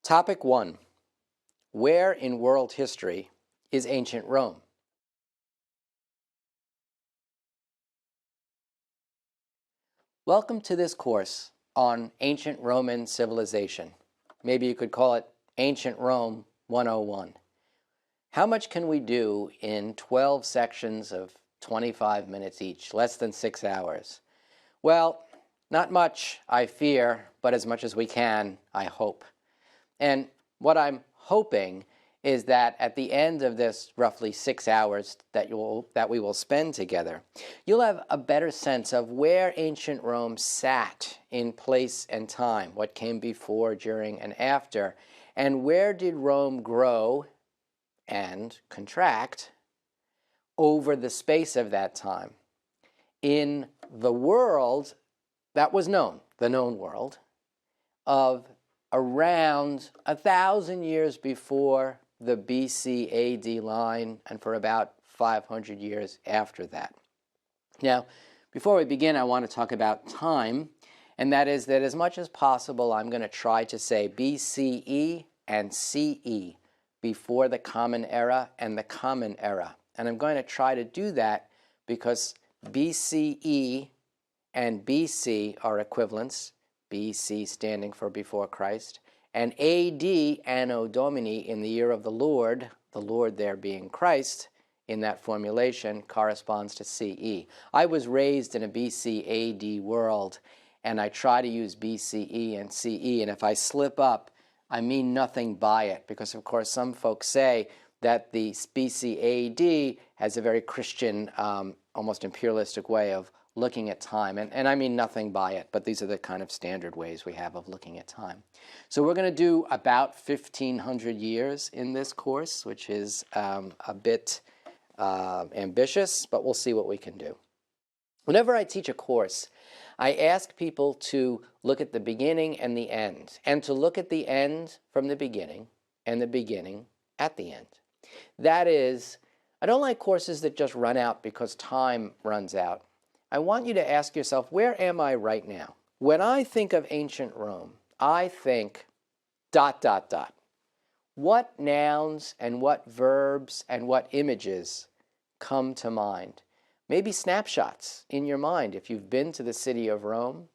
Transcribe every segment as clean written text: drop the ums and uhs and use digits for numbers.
Topic 1. Where in world history is ancient Rome? Welcome to this course on ancient Roman civilization. Maybe you could call it Ancient Rome 101. How much can we do in 12 sections of 25 minutes each, less than 6 hours? Well, not much, I fear, but as much as we can, I hope. And what I'm hoping is that at the end of this roughly 6 hours that we will spend together, you'll have a better sense of where ancient Rome sat in place and time, what came before, during, and after, and where did Rome grow and contract over the space of that time in the world that was known, the known world, of around 1,000 years before the BC AD line and for about 500 years after that. Now, before we begin, I want to talk about time, and that is that as much as possible, I'm going to try to say BCE and CE, before the Common Era and the Common Era. And I'm going to try to do that because BCE and BC are equivalents, BC standing for before Christ, and AD, Anno Domini, in the year of the Lord there being Christ, in that formulation, corresponds to CE. I was raised in a BC AD world, and I try to use BCE and CE, and if I slip up, I mean nothing by it, because of course some folks say that the BC AD has a very Christian, almost imperialistic way of looking at time, and I mean nothing by it, but these are the kind of standard ways we have of looking at time. So we're going to do about 1,500 years in this course, which is a bit ambitious, but we'll see what we can do. Whenever I teach a course, I ask people to look at the beginning and the end, and to look at the end from the beginning and the beginning at the end. That is, I don't like courses that just run out because time runs out. I want you to ask yourself, where am I right now? When I think of ancient Rome, I think ... What nouns and what verbs and what images come to mind? Maybe snapshots in your mind if you've been to the city of Rome,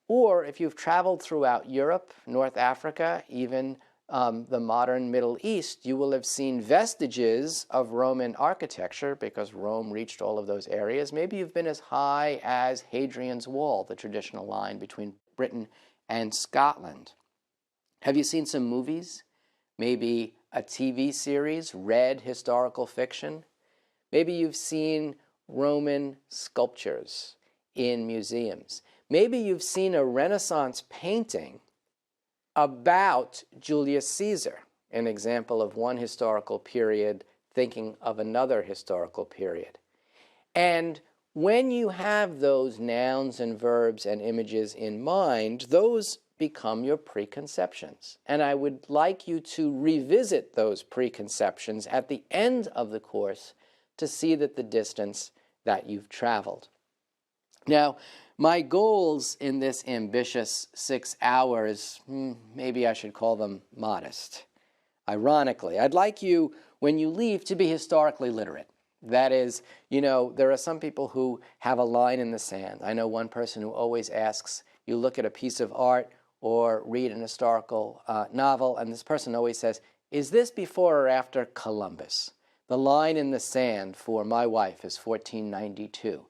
or if you've traveled throughout Europe, North Africa, even the modern Middle East, you will have seen vestiges of Roman architecture because Rome reached all of those areas. Maybe you've been as high as Hadrian's Wall, the traditional line between Britain and Scotland. Have you seen some movies? Maybe a TV series, read historical fiction? Maybe you've seen Roman sculptures in museums. Maybe you've seen a Renaissance painting about Julius Caesar, an example of one historical period thinking of another historical period. And when you have those nouns and verbs and images in mind, those become your preconceptions. And I would like you to revisit those preconceptions at the end of the course to see that the distance that you've traveled. Now, my goals in this ambitious 6 hours, maybe I should call them modest. Ironically, I'd like you, when you leave, to be historically literate. That is, you know, there are some people who have a line in the sand. I know one person who always asks, you look at a piece of art or read an historical novel, and this person always says, is this before or after Columbus? The line in the sand for my wife is 1492.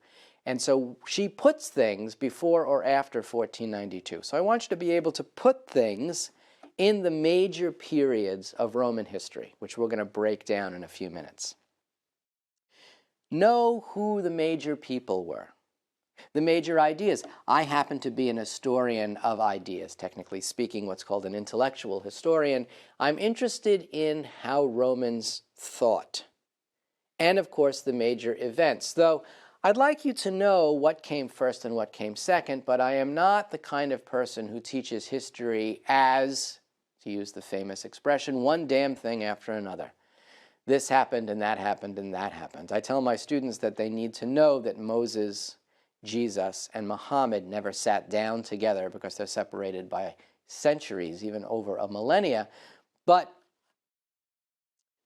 And so she puts things before or after 1492. So I want you to be able to put things in the major periods of Roman history, which we're going to break down in a few minutes. Know who the major people were, the major ideas. I happen to be an historian of ideas, technically speaking, what's called an intellectual historian. I'm interested in how Romans thought, and of course the major events, though I'd like you to know what came first and what came second, but I am not the kind of person who teaches history as, to use the famous expression, one damn thing after another. This happened and that happened and that happened. I tell my students that they need to know that Moses, Jesus, and Muhammad never sat down together because they're separated by centuries, even over a millennia. But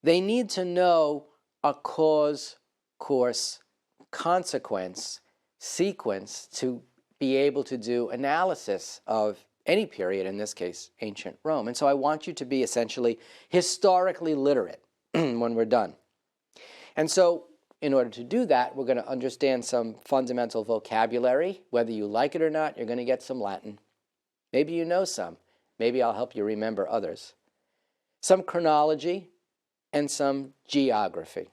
they need to know a cause, course, consequence, sequence to be able to do analysis of any period, in this case, ancient Rome. And so I want you to be essentially historically literate when we're done. And so in order to do that, we're going to understand some fundamental vocabulary. Whether you like it or not, you're going to get some Latin. Maybe you know some. Maybe I'll help you remember others. Some chronology and some geography.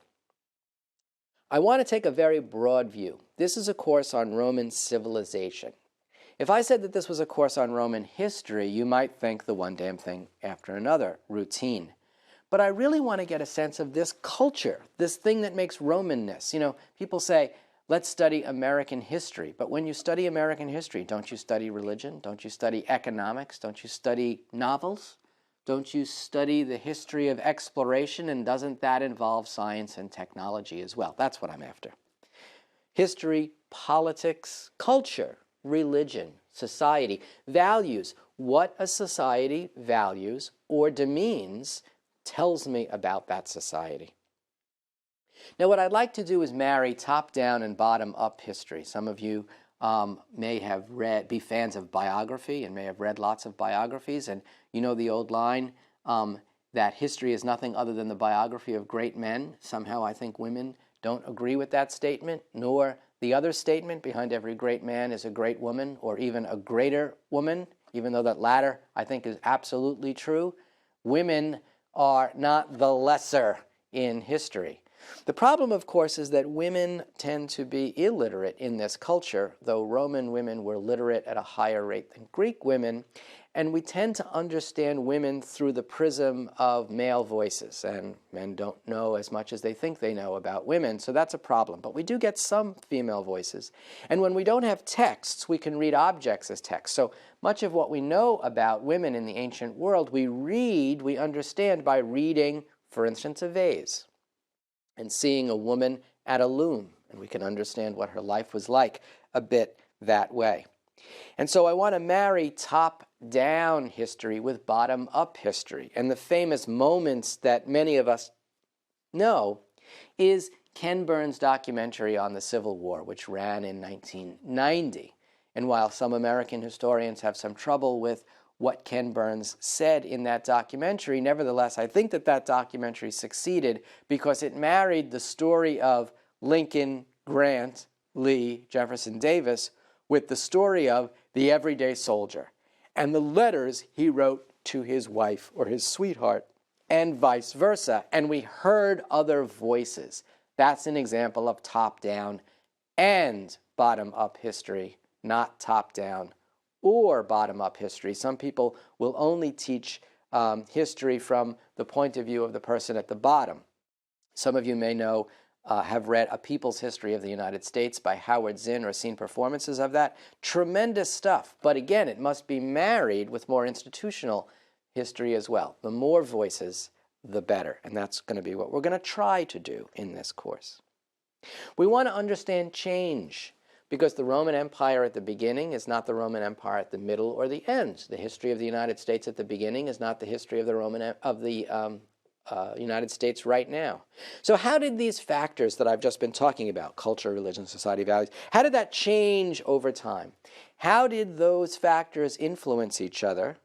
I want to take a very broad view. This is a course on Roman civilization. If I said that this was a course on Roman history, you might think the one damn thing after another, routine. But I really want to get a sense of this culture, this thing that makes Romanness. You know, people say, let's study American history. But when you study American history, don't you study religion? Don't you study economics? Don't you study novels? Don't you study the history of exploration? And doesn't that involve science and technology as well? That's what I'm after. History, politics, culture, religion, society, values. What a society values or demeans tells me about that society. Now, what I'd like to do is marry top-down and bottom-up history. Some of you may have be fans of biography and may have read lots of biographies, and you know the old line that history is nothing other than the biography of great men. Somehow I think women don't agree with that statement, nor the other statement, behind every great man is a great woman, or even a greater woman, even though that latter I think is absolutely true. Women are not the lesser in history. The problem, of course, is that women tend to be illiterate in this culture, though Roman women were literate at a higher rate than Greek women, and we tend to understand women through the prism of male voices, and men don't know as much as they think they know about women, so that's a problem. But we do get some female voices, and when we don't have texts, we can read objects as text. So much of what we know about women in the ancient world, we understand by reading, for instance, a vase, and seeing a woman at a loom, and we can understand what her life was like a bit that way. And so I want to marry top-down history with bottom-up history. And the famous moments that many of us know is Ken Burns' documentary on the Civil War, which ran in 1990. And while some American historians have some trouble with what Ken Burns said in that documentary, nevertheless, I think that that documentary succeeded because it married the story of Lincoln, Grant, Lee, Jefferson Davis with the story of the everyday soldier and the letters he wrote to his wife or his sweetheart and vice versa. And we heard other voices. That's an example of top-down and bottom-up history, not top-down or bottom-up history. Some people will only teach history from the point of view of the person at the bottom. Some of you may know, have read A People's History of the United States by Howard Zinn or seen performances of that. Tremendous stuff. But again, it must be married with more institutional history as well. The more voices, the better. And that's going to be what we're going to try to do in this course. We want to understand change, because the Roman Empire at the beginning is not the Roman Empire at the middle or the end. The history of the United States at the beginning is not the history of the United States right now. So how did these factors that I've just been talking about, culture, religion, society, values, how did that change over time? How did those factors influence each other?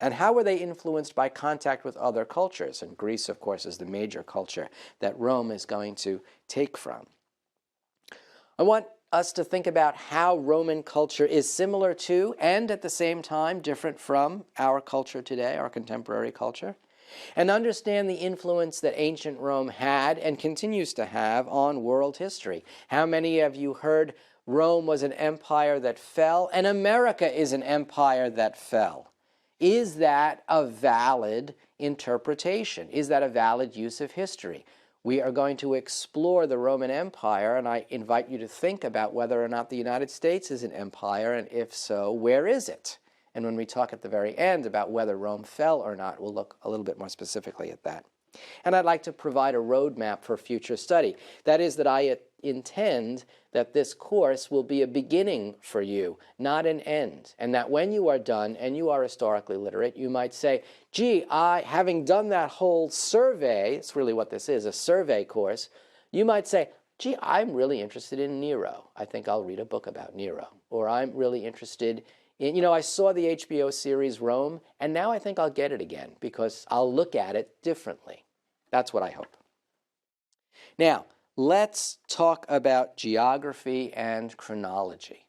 And how were they influenced by contact with other cultures? And Greece, of course, is the major culture that Rome is going to take from. I want us to think about how Roman culture is similar to and at the same time different from our culture today, our contemporary culture, and understand the influence that ancient Rome had and continues to have on world history. How many of you heard Rome was an empire that fell and America is an empire that fell? Is that a valid interpretation? Is that a valid use of history? We are going to explore the Roman Empire, and I invite you to think about whether or not the United States is an empire, and if so, where is it? And when we talk at the very end about whether Rome fell or not, we'll look a little bit more specifically at that. And I'd like to provide a roadmap for future study. That is that I intend that this course will be a beginning for you, not an end. And that when you are done and you are historically literate, you might say, gee, having done that whole survey, it's really what this is, a survey course, you might say, gee, I'm really interested in Nero. I think I'll read a book about Nero. Or I'm really interested in, I saw the HBO series Rome, and now I think I'll get it again because I'll look at it differently. That's what I hope. Now, let's talk about geography and chronology.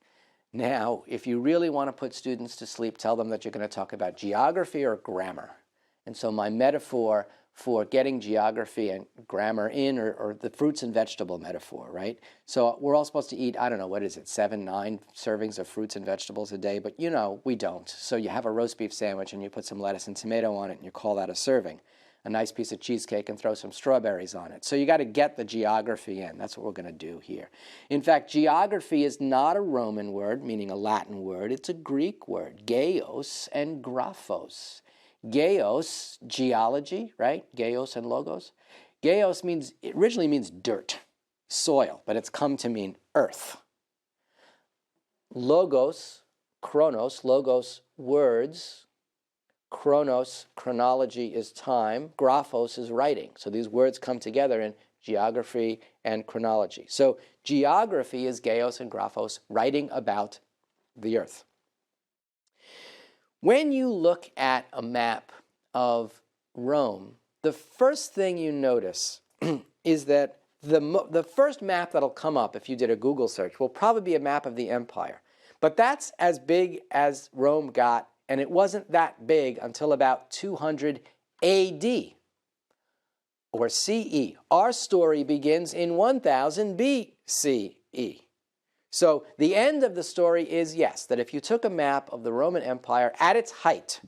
Now, if you really want to put students to sleep, tell them that you're going to talk about geography or grammar. And so my metaphor for getting geography and grammar in, or the fruits and vegetable metaphor, right? So we're all supposed to eat, I don't know, what is it, 7, 9 servings of fruits and vegetables a day, but we don't. So you have a roast beef sandwich and you put some lettuce and tomato on it and you call that a serving. A nice piece of cheesecake and throw some strawberries on it. So you got to get the geography in. That's what we're going to do here. In fact, geography is not a Roman word, meaning a Latin word. It's a Greek word, geos and graphos. Geos, geology, right? Geos and logos. Geos originally means dirt, soil, but it's come to mean earth. Logos, chronos, logos, words. Chronos, chronology, is time. Graphos is writing. So these words come together in geography and chronology. So geography is geos and graphos, writing about the earth. When you look at a map of Rome, the first thing you notice is that the first map that'll come up if you did a Google search will probably be a map of the empire. But that's as big as Rome got, and it wasn't that big until about 200 AD or CE. Our story begins in 1000 BCE. So the end of the story is, yes, that if you took a map of the Roman Empire at its height,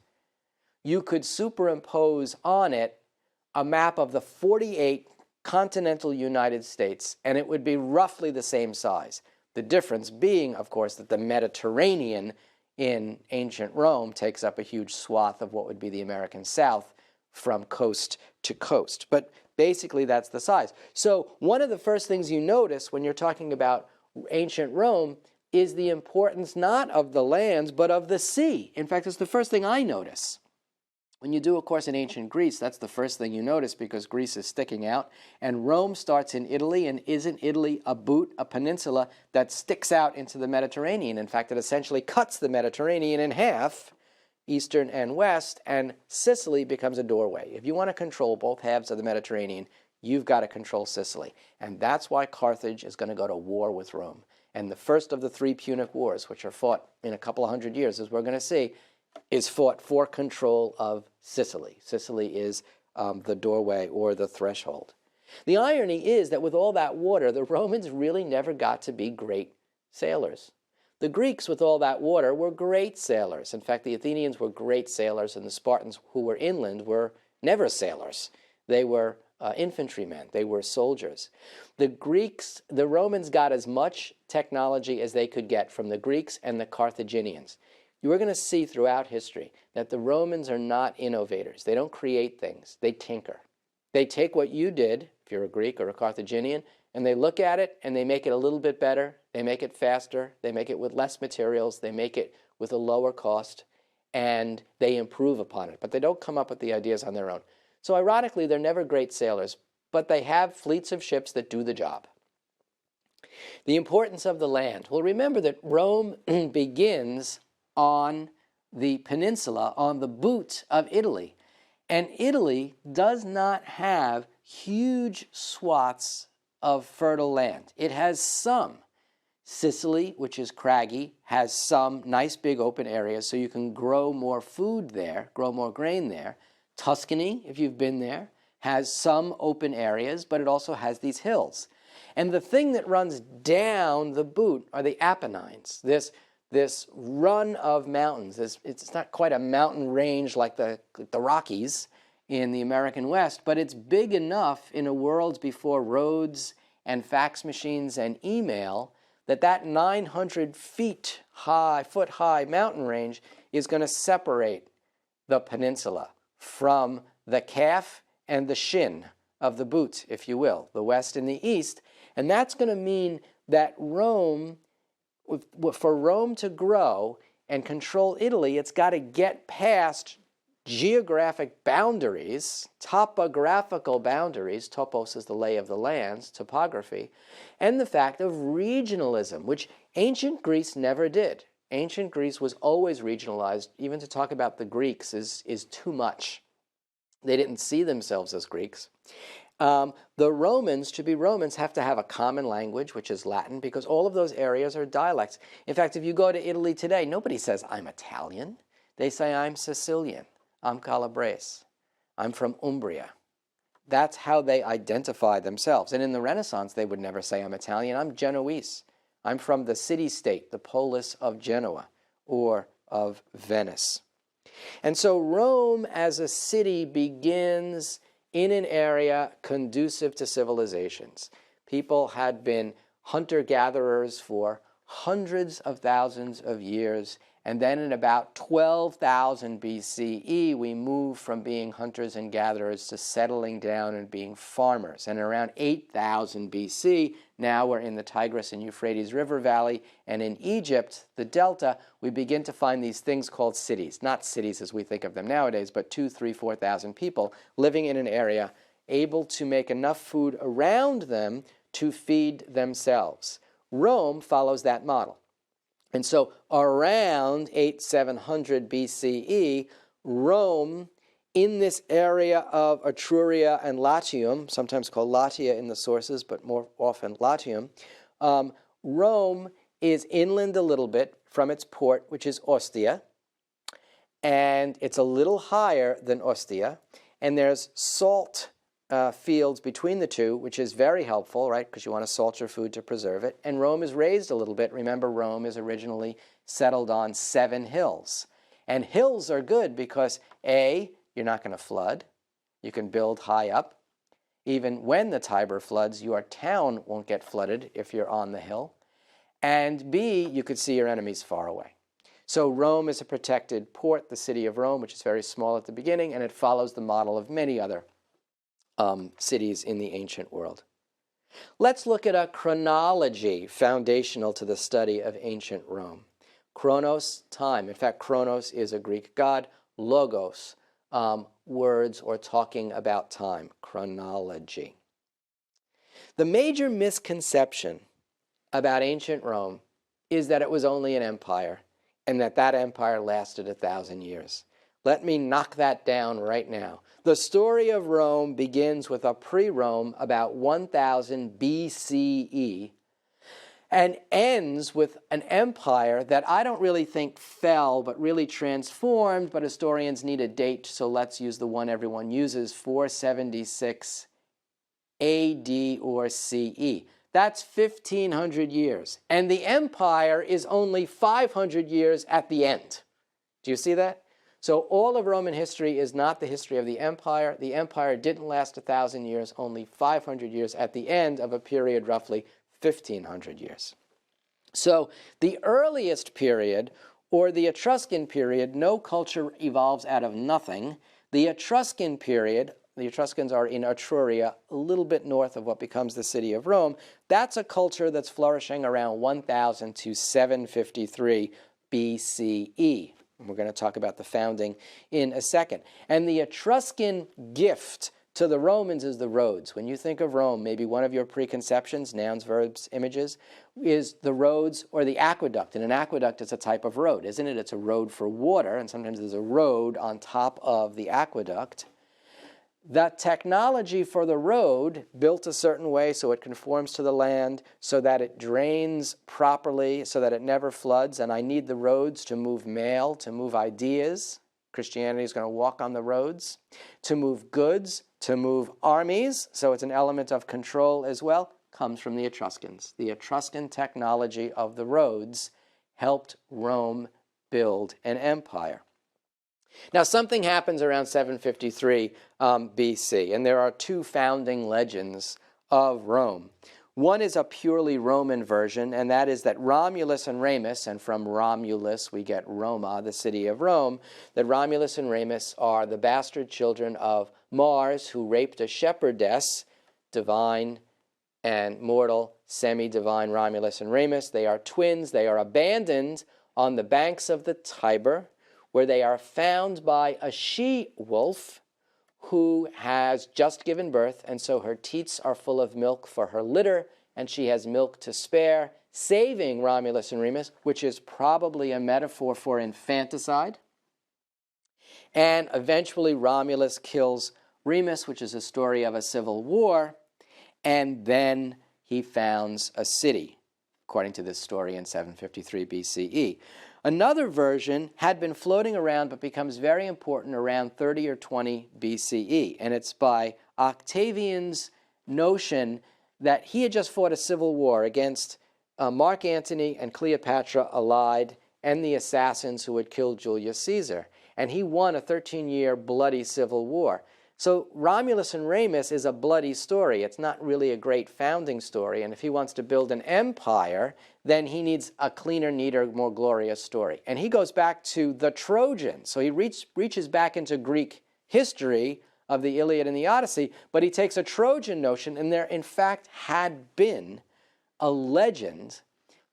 you could superimpose on it a map of the 48 continental United States, and it would be roughly the same size. The difference being, of course, that the Mediterranean in ancient Rome takes up a huge swath of what would be the American South from coast to coast. But basically, that's the size. So one of the first things you notice when you're talking about ancient Rome is the importance not of the lands, but of the sea. In fact, it's the first thing I notice. When you do a course in ancient Greece, that's the first thing you notice because Greece is sticking out. And Rome starts in Italy, and isn't Italy a boot, a peninsula that sticks out into the Mediterranean? In fact, it essentially cuts the Mediterranean in half, eastern and west, and Sicily becomes a doorway. If you want to control both halves of the Mediterranean, you've got to control Sicily. And that's why Carthage is going to go to war with Rome. And the first of the 3 Punic Wars, which are fought in a couple of hundred years, as we're going to see, is fought for control of Sicily. Sicily is the doorway or the threshold. The irony is that with all that water, the Romans really never got to be great sailors. The Greeks, with all that water, were great sailors. In fact, the Athenians were great sailors, and the Spartans, who were inland, were never sailors. They were infantrymen. They were soldiers. The Romans got as much technology as they could get from the Greeks and the Carthaginians. You are going to see throughout history that the Romans are not innovators. They don't create things. They tinker. They take what you did, if you're a Greek or a Carthaginian, and they look at it and they make it a little bit better. They make it faster. They make it with less materials. They make it with a lower cost, and they improve upon it. But they don't come up with the ideas on their own. So ironically, they're never great sailors, but they have fleets of ships that do the job. The importance of the land. Well, remember that Rome begins on the peninsula, on the boot of Italy. And Italy does not have huge swaths of fertile land. It has some. Sicily, which is craggy, has some nice big open areas so you can grow more food there, grow more grain there. Tuscany, if you've been there, has some open areas, but it also has these hills. And the thing that runs down the boot are the Apennines, this run of mountains. It's not quite a mountain range like the Rockies in the American West, but it's big enough in a world before roads and fax machines and email that 900 foot high mountain range is going to separate the peninsula from the calf and the shin of the boot, if you will, the west and the east. And that's going to mean that Rome, for Rome to grow and control Italy, it's got to get past geographic boundaries, topographical boundaries, topos is the lay of the lands, topography, and the fact of regionalism, which ancient Greece never did. Ancient Greece was always regionalized. Even to talk about the Greeks is too much. They didn't see themselves as Greeks. The Romans, to be Romans, have to have a common language, which is Latin, because all of those areas are dialects. In fact, if you go to Italy today, nobody says, I'm Italian. They say, I'm Sicilian. I'm Calabrese. I'm from Umbria. That's how they identify themselves. And in the Renaissance, they would never say, I'm Italian. I'm Genoese. I'm from the city-state, the polis of Genoa, or of Venice. And so Rome as a city begins in an area conducive to civilizations. People had been hunter-gatherers for hundreds of thousands of years, and then in about 12,000 BCE, we move from being hunters and gatherers to settling down and being farmers. And around 8,000 BC, now we're in the Tigris and Euphrates River Valley, and in Egypt, the Delta, we begin to find these things called cities. Not cities as we think of them nowadays, but 2,000, 3,000, 4,000 people living in an area, able to make enough food around them to feed themselves. Rome follows that model. And so around 700 BCE, Rome, in this area of Etruria and Latium, sometimes called Latia in the sources, but more often Latium, Rome is inland a little bit from its port, which is Ostia, and it's a little higher than Ostia, and there's salt fields between the two, which is very helpful, right, because you want to salt your food to preserve it. And Rome is raised a little bit. Remember, Rome is originally settled on 7 hills. And hills are good because, A, you're not going to flood. You can build high up. Even when the Tiber floods, your town won't get flooded if you're on the hill. And B, you could see your enemies far away. So Rome is a protected port, the city of Rome, which is very small at the beginning, and it follows the model of many other cities in the ancient world. Let's look at a chronology foundational to the study of ancient Rome. Chronos, time. In fact, Chronos is a Greek god. Logos, words or talking about time. Chronology. The major misconception about ancient Rome is that it was only an empire and that empire lasted 1,000 years. Let me knock that down right now. The story of Rome begins with a pre-Rome about 1000 BCE and ends with an empire that I don't really think fell, but really transformed, but historians need a date, so let's use the one everyone uses, 476 AD or CE. That's 1,500 years. And the empire is only 500 years at the end. Do you see that? So all of Roman history is not the history of the empire. The empire didn't last 1,000 years, only 500 years at the end of a period roughly 1,500 years. So the earliest period, or the Etruscan period, no culture evolves out of nothing. The Etruscan period, the Etruscans are in Etruria, a little bit north of what becomes the city of Rome. That's a culture that's flourishing around 1000 to 753 BCE. And we're going to talk about the founding in a second. And the Etruscan gift to the Romans is the roads. When you think of Rome, maybe one of your preconceptions, nouns, verbs, images, is the roads or the aqueduct. And an aqueduct is a type of road, isn't it? It's a road for water, and sometimes there's a road on top of the aqueduct. The technology for the road, built a certain way so it conforms to the land, so that it drains properly, so that it never floods, and I need the roads to move mail, to move ideas. Christianity is going to walk on the roads. To move goods, to move armies, so it's an element of control as well, comes from the Etruscans. The Etruscan technology of the roads helped Rome build an empire. Now, something happens around 753 BC, and there are 2 founding legends of Rome. One is a purely Roman version, and that is that Romulus and Remus, and from Romulus we get Roma, the city of Rome, that Romulus and Remus are the bastard children of Mars, who raped a shepherdess, divine and mortal, semi-divine Romulus and Remus. They are twins. They are abandoned on the banks of the Tiber, where they are found by a she-wolf who has just given birth, and so her teats are full of milk for her litter, and she has milk to spare, saving Romulus and Remus, which is probably a metaphor for infanticide. And eventually Romulus kills Remus, which is a story of a civil war, and then he founds a city, according to this story, in 753 BCE. Another version had been floating around but becomes very important around 30 or 20 BCE, and it's by Octavian's notion that he had just fought a civil war against Mark Antony and Cleopatra allied and the assassins who had killed Julius Caesar, and he won a 13-year bloody civil war. So Romulus and Remus is a bloody story. It's not really a great founding story, and if he wants to build an empire, then he needs a cleaner, neater, more glorious story. And he goes back to the Trojans. So he reaches back into Greek history of the Iliad and the Odyssey, but he takes a Trojan notion, and there in fact had been a legend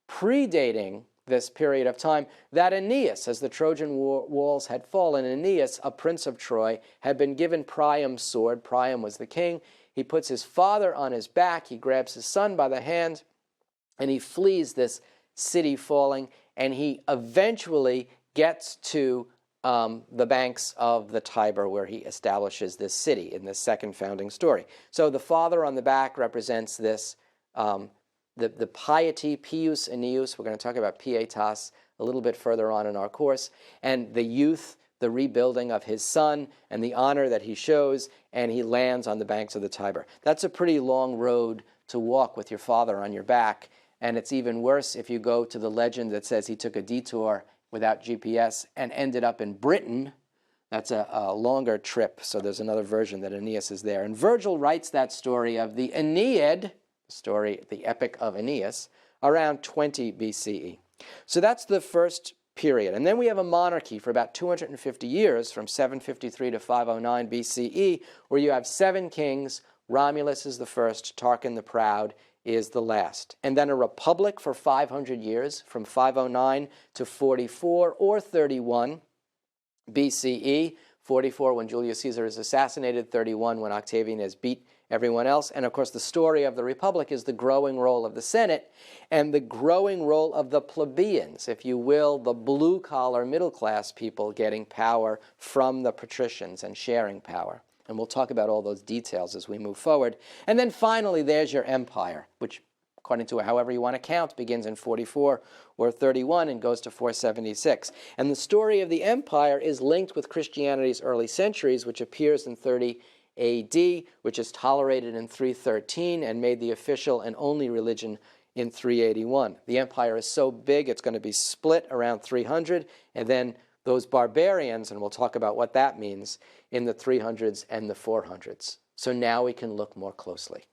predating this period of time that Aeneas, as the Trojan walls had fallen, Aeneas, a prince of Troy, had been given Priam's sword. Priam was the king. He puts his father on his back, he grabs his son by the hand, and he flees this city falling, and he eventually gets to the banks of the Tiber, where he establishes this city in this second founding story. So the father on the back represents this the piety, pius Aeneus. We're going to talk about pietas a little bit further on in our course, and the youth, the rebuilding of his son, and the honor that he shows, and he lands on the banks of the Tiber. That's a pretty long road to walk with your father on your back, and it's even worse if you go to the legend that says he took a detour without GPS and ended up in Britain. That's a longer trip, so there's another version that Aeneas is there. And Virgil writes that story of the Aeneid, story, the epic of Aeneas, around 20 BCE. So that's the first period. And then we have a monarchy for about 250 years, from 753 to 509 BCE, where you have 7 kings. Romulus is the first, Tarquin the Proud is the last. And then a republic for 500 years, from 509 to 44 or 31 BCE. 44 when Julius Caesar is assassinated, 31 when Octavian has beat everyone else. And of course the story of the Republic is the growing role of the Senate and the growing role of the plebeians, if you will, the blue-collar middle-class people getting power from the patricians and sharing power. And we'll talk about all those details as we move forward. And then finally there's your empire, which according to however you want to count, begins in 44 or 31 and goes to 476. And the story of the empire is linked with Christianity's early centuries, which appears in 30 AD, which is tolerated in 313 and made the official and only religion in 381. The empire is so big it's going to be split around 300, and then those barbarians, and we'll talk about what that means, in the 300s and the 400s. So now we can look more closely.